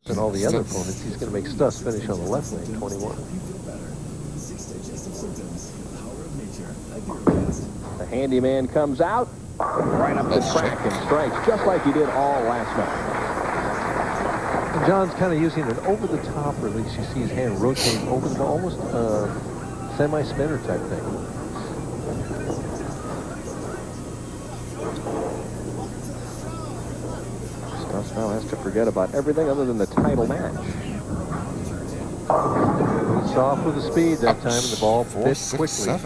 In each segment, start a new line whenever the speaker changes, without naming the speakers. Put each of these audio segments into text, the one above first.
and all the other opponents, he's going to make Stus finish on the left lane, 21.
The handyman comes out, right up the track and strikes, just like he did all last night.
And John's kind of using an over-the-top release. You see his hand rotate over the ball, almost semi-spinner type thing.
Stus now has to forget about everything other than the title match.
He's off with the speed that time, and the ball fits quickly.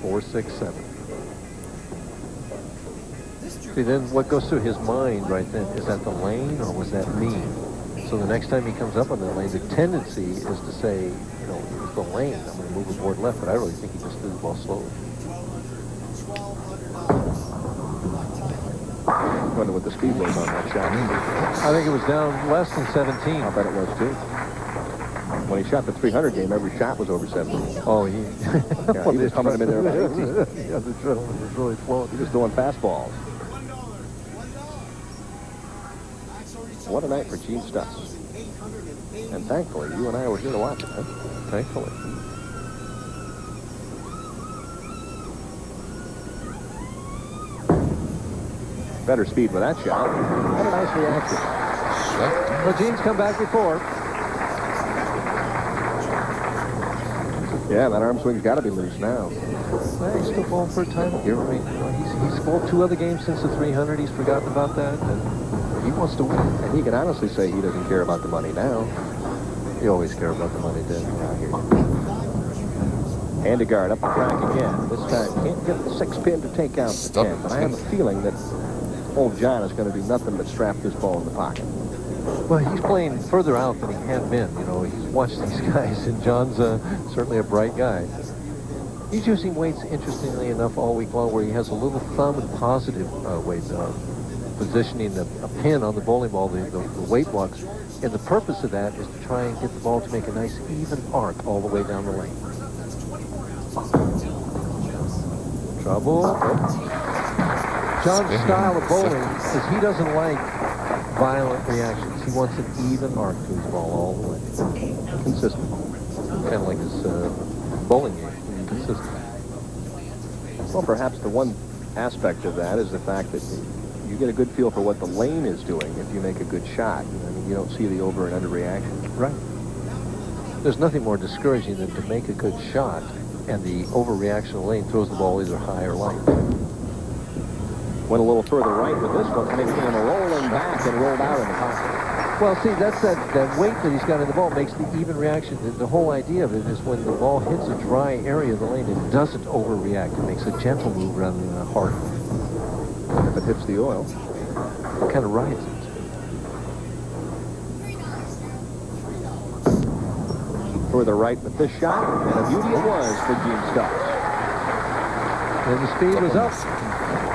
4-6-7. See, then what goes through his mind right then, is that the lane or was that me? So the next time he comes up on that lane, the tendency is to say, you know, it's the lane, I'm going to move the board left, but I really think he just threw the ball slowly.
I wonder what the speed was on that shot.
I think it was down less than 17.
I bet it was too. When he shot the 300 game, every shot was over 17.
Oh, he
was coming in there about 18.
Yeah, the adrenaline was really flowing.
He was doing fastballs. What a night for Gene Stus. And thankfully, you and I were here to watch it, huh?
Thankfully.
Better speed with that shot. What a nice reaction.
Well, Gene's come back before.
Yeah, that arm swing's got to be loose now.
Well, he's still going for a title here. I mean, you know, he's scored 2 other games since the 300. He's forgotten about that. And he wants to win.
And he can honestly say he doesn't care about the money now.
He always cared about the money, didn't he?
Out here. Handegard up the track again. This time can't get the 6-pin to take out the 10. But I have a feeling that old John is going to do nothing but strap this ball in the pocket.
Well, he's playing further out than he had been. You know, he's watched these guys, and John's certainly a bright guy. He's using weights, interestingly enough, all week long, where he has a little thumb and positive weight, positioning a pin on the bowling ball, the weight blocks. And the purpose of that is to try and get the ball to make a nice even arc all the way down the lane. Trouble. John's style of bowling is he doesn't like violent reactions. He wants an even arc to his ball all the way. Consistent. Kind of like his bowling game. Consistent.
Well, perhaps the one aspect of that is the fact that you get a good feel for what the lane is doing if you make a good shot. I mean, you don't see the over and under reaction.
Right. There's nothing more discouraging than to make a good shot and the overreaction of the lane throws the ball either high or light.
Went a little further right with this one, making him a rolling back and rolled out in the pocket.
Well, see, that's that weight that he's got in the ball makes the even reaction. The whole idea of it is when the ball hits a dry area of the lane, it doesn't overreact. It makes a gentle move rather than a hard one.
If it hits the oil,
it kind of rides it.
Further right with this shot, and a beauty it was for Gene Stus.
And the speed was up.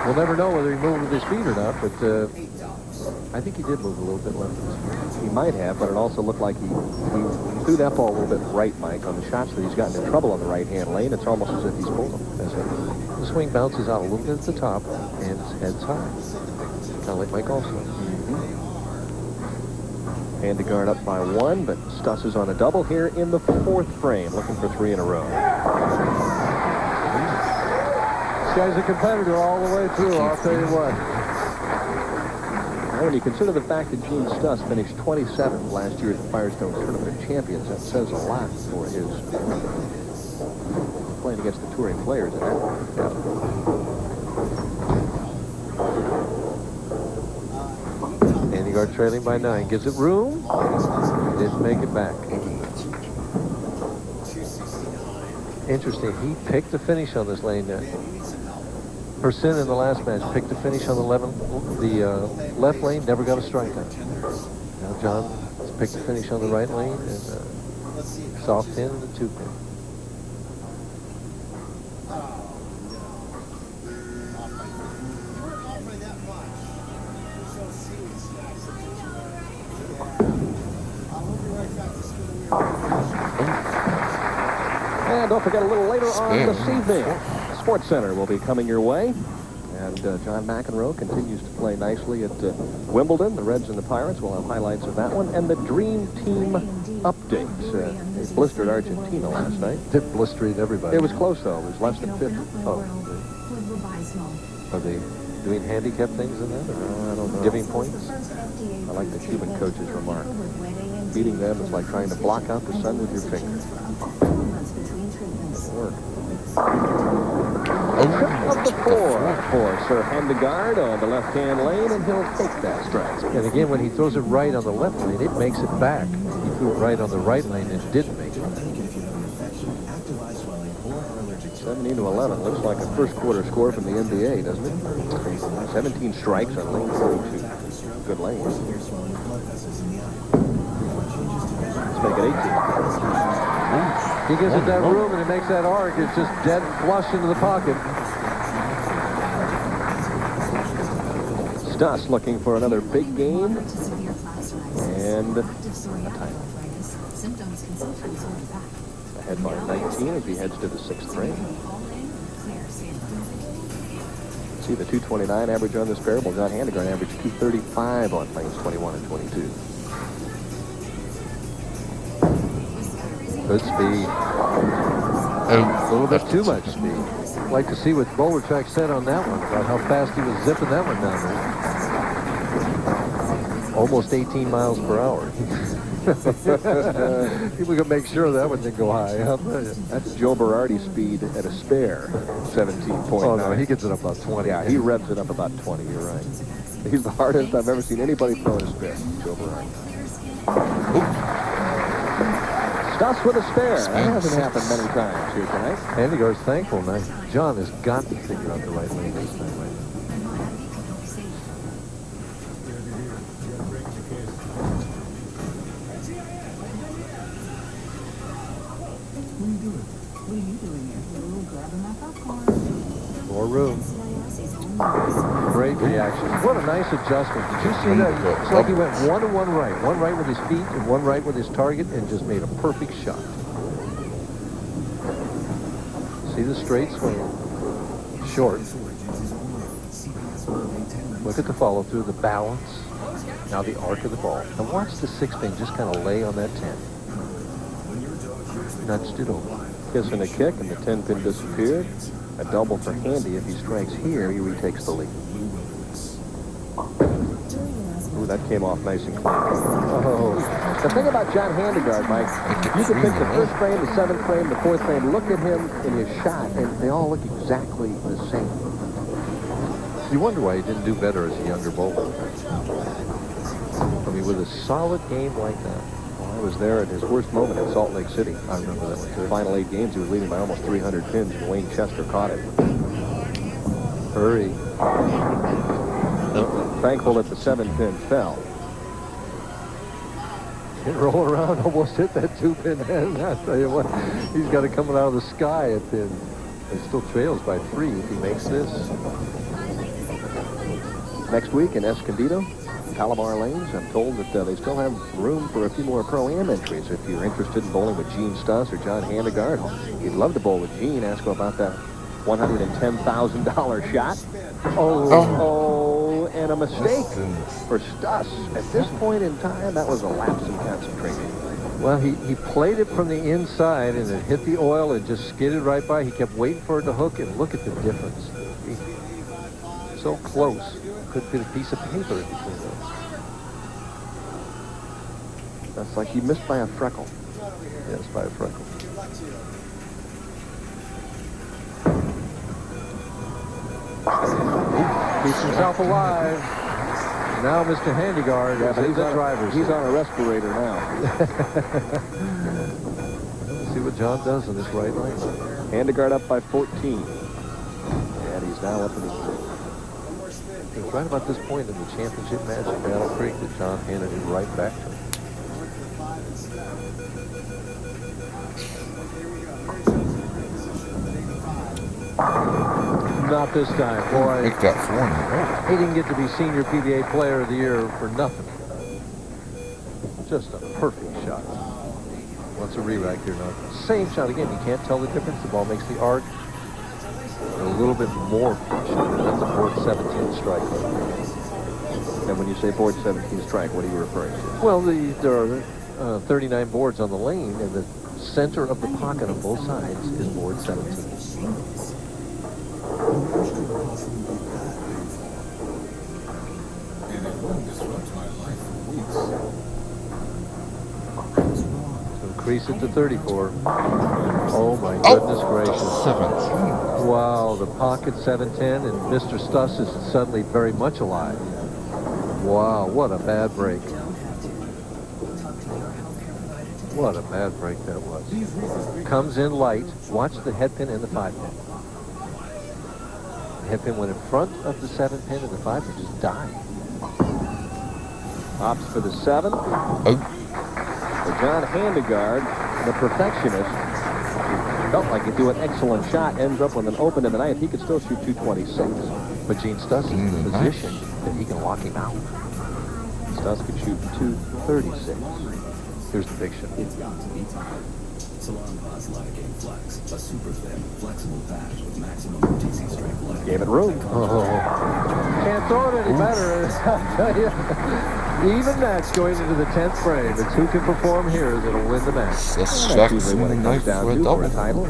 We'll never know whether he moved with his feet or not, but I think he did move a little bit left of his feet.
He might have, but it also looked like he threw that ball a little bit right, Mike, on the shots that he's gotten in trouble on the right-hand lane. It's almost as if he's pulled them.
The swing bounces out a little bit at the top, and his head's high. Kind of like Mike also.
Handegard up by 1, but Stus is on a double here in the 4th frame, looking for 3 in a row.
This guy's a competitor all the way through, I'll tell you what.
Now, when you consider the fact that Gene Stus finished 27th last year as the Firestone Tournament of Champions, that says a lot for his playing against the touring players.
Handegard trailing by 9, gives it room. Didn't make it back. Interesting, he picked the finish on this lane. Percent in the last match picked the finish on the left lane, never got a strikeout. Now John has picked the finish on the right lane and soft pin and a 2-pin. And don't forget, a little later on this evening, Sports Center will be coming your way. And
And John McEnroe continues to play nicely at Wimbledon. The Reds and the Pirates. We'll have highlights of that one. And the Dream Team update. They blistered Argentina last night.
It blistered everybody.
It was close, though. It was less than 50.
Oh. Are they doing handicap things in that? Or
I don't know.
Giving points?
I like the Cuban coach's remark. Beating them is like trying to block out the sun with your finger. Doesn't work. Up the 4 for Sir Handegard on the left-hand lane, and he'll take that strike.
And again, when he throws it right on the left lane, it makes it back. He threw it right on the right lane and didn't make it.
17-11. Looks like a first quarter score from the NBA, doesn't it? 17 strikes on lane 42. Good lane. Let's make it 18.
He gives it that room and it makes that arc. It's just dead flush into the pocket.
Stus looking for another big game. And a timeout. Ahead by 19 as he heads to the 6th frame. See the 229 average on this parable. John Handegard averaged 235 on lanes 21 and 22.
Good speed. A little bit too much speed. Like to see what Bowler Track said on that one about how fast he was zipping that one down there. Almost 18 miles per hour. People can make sure that one didn't go high.
That's Joe Berardi's speed at a spare 17.9.
Oh, no, he gets it up about 20.
Yeah, he revs it up about 20. You're right. He's the hardest I've ever seen anybody throw at a spare. Joe Berardi. Stus with a spare. That hasn't happened many times here tonight.
Handegard's thankful now. John has got to figure out the right lane this time. Right?
What are you doing here? Grabbing my popcorn.
More room. Great reaction. What a nice adjustment. Did you see that? It's like he went one and one right with his feet and one right with his target and just made a perfect shot. See the straight swing. Short. Look at the follow through, the balance. Now the arc of the ball. And watch the 6-pin just kind of lay on that 10. Nudged it over.
Kiss and a kick, and the 10-pin disappeared. A double for Handy. If he strikes here, he retakes the lead. Ooh, that came off nice and clean. Oh. The thing about John Handegard, Mike, you can pick the 1st frame, the 7th frame, the 4th frame, look at him in his shot, and they all look exactly the same.
You wonder why he didn't do better as a younger bowler. I mean, with a solid game like that.
Well, I was there at his worst moment in Salt Lake City.
I remember that one too.
The final 8 games, he was leading by almost 300 pins, and Wayne Chester caught it.
Hurry.
Thankful that the 7-pin fell.
He'd roll around, almost hit that 2-pin end. I tell you what, he's got it coming out of the sky at pin. He still trails by 3 if he makes this.
Next week in Escondido, Palomar Lanes, I'm told that they still have room for a few more Pro-Am entries. If you're interested in bowling with Gene Stus or John Handegard, you'd love to bowl with Gene. Ask him about that $110,000 shot. Oh, and a mistake for Stus. At this point in time, that was a lapse in concentration.
Well, he played it from the inside, and it hit the oil and just skidded right by. He kept waiting for it to hook, and look at the difference. So close. Could fit a piece of paper in between those.
That's like he missed by a freckle.
Yes, by a freckle. Keeps himself alive. Now Mr. Handegard, he's a driver.
He's on a respirator now.
Let's see what John does in this right lane.
Handegard up by 14. And he's now up in the
It was right about this point in the championship match in Battle Creek that John handed it right back to him. Not this time, boy.
Make that for me.
He didn't get to be Senior PBA Player of the Year for nothing. Just a perfect shot. What's a re-rack here now? Same shot again. You can't tell the difference. The ball makes the arc. A little bit more pressure. That's a board 17 strike.
And when you say board 17 strike, what are you referring to?
Well, there are 39 boards on the lane, and the center of the pocket on both sides is board 17. Increase it to 34. Oh my goodness gracious.
17.
Wow, the pocket 710, and Mr. Stus is suddenly very much alive. Wow, what a bad break. What a bad break that was. Comes in light. Watch the head pin and the 5 pin. The head pin went in front of the 7 pin, and the 5 pin just died.
Opts for the 7.
Oh.
For John Handegard, the perfectionist, felt like he'd do an excellent shot, ends up with an open in the 9th. He could still shoot 226.
But Gene Stus is in a position that he can lock him out.
Stus could shoot 236.
Here's the big shot.
It's got to be time. Salon Boss Lidocaine Flex, a super thin, flexible patch with maximum OTC strength lidocaine.
Gave it room.
Oh, can't throw it any better. I'll tell you. Even that's going into the 10th frame. It's who can perform here that'll win the match.
That's
That's
strikes
usually
in
what
the
it
knife
comes down
for a
to for a
double.
title.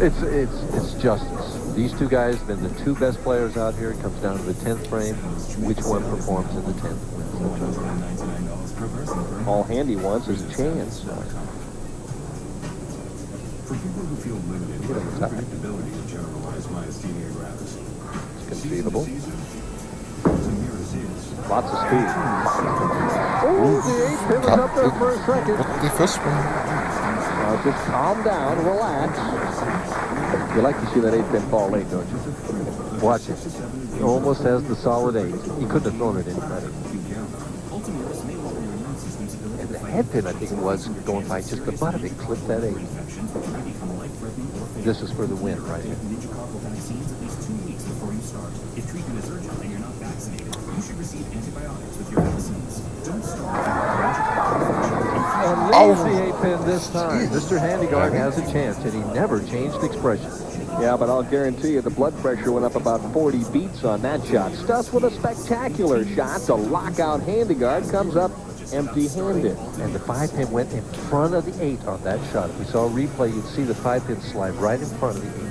It's justice. These two guys have been the two best players out here. It comes down to the 10th frame. Which one performs in the 10th?
All Handy wants is a chance.
For people who feel limited by the predictability of generalized myasthenia gravis,
It's conceivable.
Lots of speed.
Oh, the 8 pin was up there for a second.
What the first one?
Now just calm down, relax. You like to see that 8 pin fall late, don't you?
Watch it. He almost has the solid 8. He couldn't have thrown it any better. And the head pin, I think it was, going by just the butt of it, clipped that 8. This is for the win, right here.
If treatment is urgent and you're not vaccinated, you should receive antibiotics with your vaccines. Don't start.
And leaves the 8 pin this time. Mr. Handegard has a chance, and he never changed expression.
Yeah, but I'll guarantee you the blood pressure went up about 40 beats on that shot. Stus with a spectacular shot to lock out Handegard, comes up empty-handed.
And the 5 pin went in front of the 8 on that shot. If we saw a replay, you'd see the 5 pin slide right in front of the 8.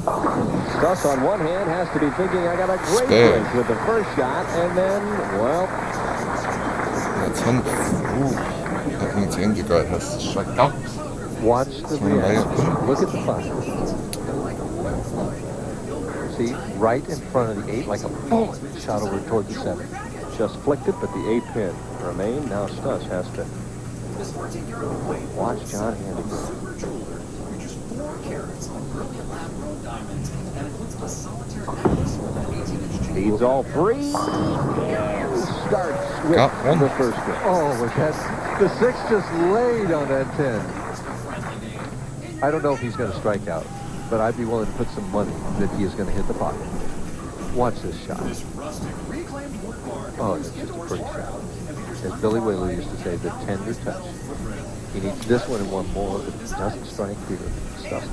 Stus on one hand has to be thinking, I got a great break with the first shot, and then, well...
That's 10th. Ooh. That means Handegard has to strike out.
Watch the reaction. Look at the 5. See, right in front of the 8, like a bullet shot over toward the 7.
Just flicked it, but the 8 pin remained. Now Stus has to watch John Handegard. Needs all 3. And starts with the first one.
Oh, but the 6 just laid on that 10. I don't know if he's going to strike out, but I'd be willing to put some money that he is going to hit the pocket. Watch this shot. Oh, it's just a pretty shot. As Billy Whaley used to say, the tender touch. He needs this one and one more, but he doesn't strike here. Stuff.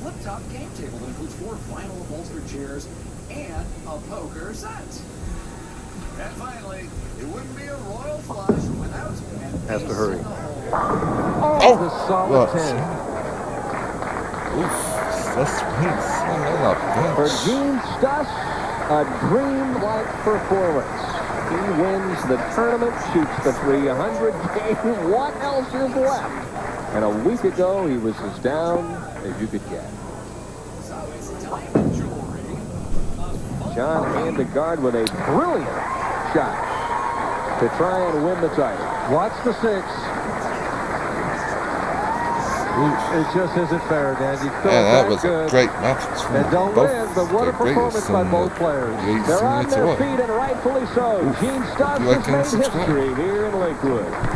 Flip-top game table that includes 4 vinyl upholstered chairs and a poker set. And finally, it wouldn't be a royal flush without...
Has to hurry. Oh, the solid 10.
Oof. Stus wins.
For Gene Stus, a dream-like performance. He wins the tournament, shoots the 300 game. What else is left? And a week ago, he was as down as you could get. John Handegard with a brilliant shot to try and win the title.
Watch the 6. It just isn't fair, Dandy.
Yeah, that was a great match.
And don't win, but what a performance by both players.
They're on their feet, and rightfully so. Gene Stus has made history here in Lakewood.